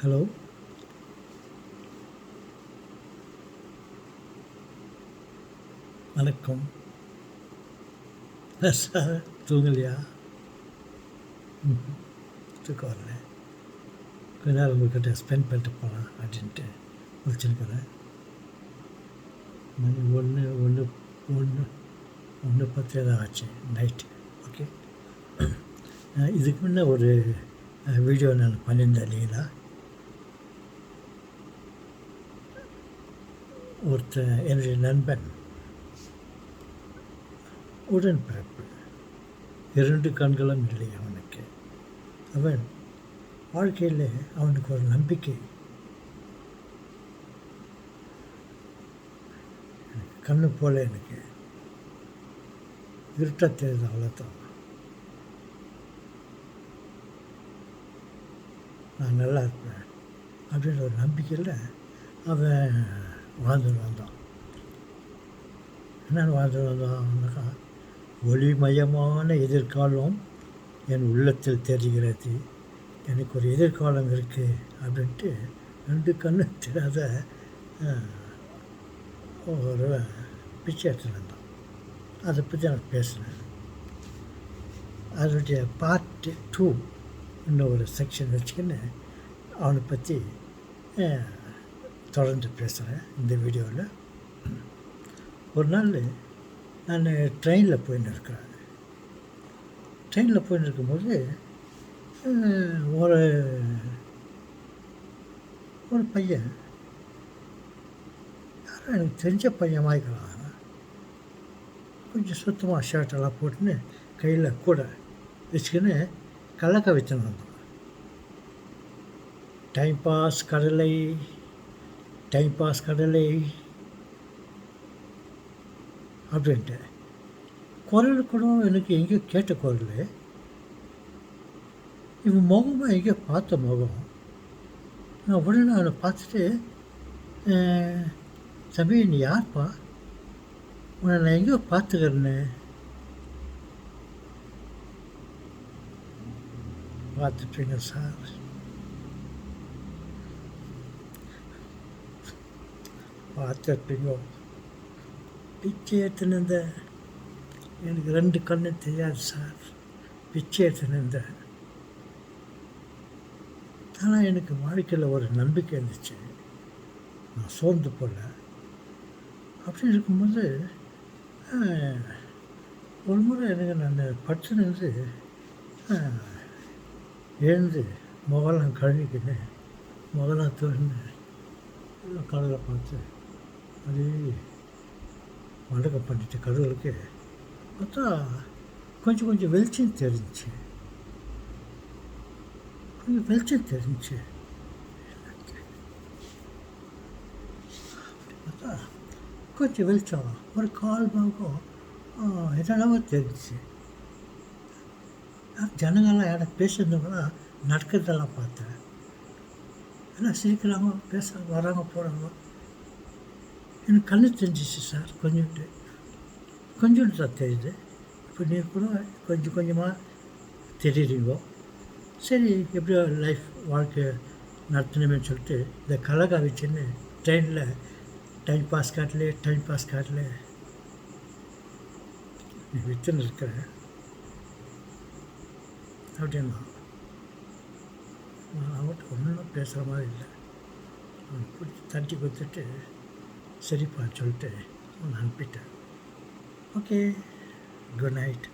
Hello, வணக்கம். Sir தூங்கலையா? தூக்கம் வரல. கொஞ்ச நேரம் உங்கள்கிட்ட ஸ்பெண்ட் பண்ணிட்டு போகலாம் அப்படின்ட்டு முடிச்சுருக்கிறேன். மணி ஒன்று 10 தான் ஆச்சு நைட்டு. ஓகே, இதுக்கு முன்னே ஒரு வீடியோ நான் பண்ணியிருந்தேன் இல்லைங்களா? ஒருத்தன் என்னுடைய நண்பன், உடன்பிறப்பு, 2 கண்களும் இல்லை அவனுக்கு. அவன் வாழ்க்கையில் அவனுக்கு ஒரு நம்பிக்கை, கண்ணு போல் எனக்கு இருட்டாக தெரியுது, அவ்வளோதான். நான் நல்லா இருப்பேன் அப்படின்ற ஒரு நம்பிக்கையில் அவன் வாழ்ந்துட்டு வந்தான். என்னென்னு வாழ்ந்துட்டு வந்தான்னாக்கா, ஒளிமயமான எதிர்காலம் என் உள்ளத்தில் தெரிகிறது, எனக்கு ஒரு எதிர்காலம் இருக்குது அப்படின்ட்டு 2 கண்ணு தெரியாத ஒரு பிச்சை எடுத்துகிட்டு வந்தான். அதை பற்றி நான் பேசினேன். அதனுடைய பார்ட் 2 இன்னும் ஒரு செக்ஷன் வச்சுக்கின்னு அவனை பற்றி தொடர்ந்து பேசுகிறேன் இந்த வீடியோவில். ஒரு நாள் நான் ட்ரெயினில் போயின்னு இருக்கிறேன். ட்ரெயினில் போயின்னு இருக்கும்போது ஒரு ஒரு பையன், யாரும் எனக்கு தெரிஞ்ச பையன் வாங்கிக்கிறான். கொஞ்சம் சுத்தமாக ஷர்ட்டெல்லாம் போட்டுன்னு கையில் கூட வச்சுக்கின்னு கலக்க வச்சுன்னு வந்தான். டைம் பாஸ் கடலை அப்படின்ட்டு குரல் கூட எனக்கு எங்கேயோ கேட்ட குரல், இவன் முகமாக எங்கேயோ பார்த்த முகம். நான் உடனே அவனை பார்த்துட்டு, தம்பி நீ யார்ப்பா, உன்னை நான் எங்கேயோ பார்த்துக்கிறேன்னு. பார்த்துட்டீங்க சார், பார்த்துருப்பீங்க. பிச்சை எடுத்துன்னு இருந்தேன், எனக்கு 2 கண்ணு தெரியாது சார், பிச்சை எடுத்துன்னு இருந்தேன். ஆனால் எனக்கு வாழ்க்கையில் ஒரு நம்பிக்கை இருந்துச்சு, நான் சோர்ந்து போகல. அப்படி இருக்கும்போது ஒரு முறை எனக்கு நான் படுத்துன்னு எழுந்து முகலாம் கழுவிக்கின்னு முகலாம் திறந்து கடவுளை பார்த்து அப்படியே வணக்கம் பண்ணிட்டு கடவுளுக்கு பார்த்தா கொஞ்சம் வெளிச்சம் தெரிஞ்சிச்சு. பார்த்தா கொஞ்சம் வெளிச்சம், ஒரு கால் பாகம் என்னென்னவோ தெரிஞ்சிச்சு. ஜனங்கள்லாம் யாரும் பேசுறதுங்களாம் நடக்கிறதெல்லாம் பார்த்தேன். எல்லாம் சிரிக்கிறாங்க, பேசுகிறாங்க, வராங்க போகிறாங்க. எனக்கு கண்ணு தெரிஞ்சிச்சு சார், கொஞ்சோண்டு தான் தெரியுது. இப்போ நீங்கள் கூட கொஞ்சமாக தெரியுறீங்க. சரி, எப்படியோ லைஃப் வாழ்க்கை நடத்தணுமேனு சொல்லிட்டு இந்த கலகா வச்சுன்னு ட்ரெயினில் டைம் பாஸ் காட்டல நீ விற்றுன்னு இருக்கிற அப்படின்னா அவன்கிட்ட ஒன்றும் பேசுகிற மாதிரி இல்லை. அவன் பிடிச்சி தட்டி கொடுத்துட்டு சரிப்பான்னு சொல்லிட்டு அவனை அனுப்பிட்டேன். Okay, good night.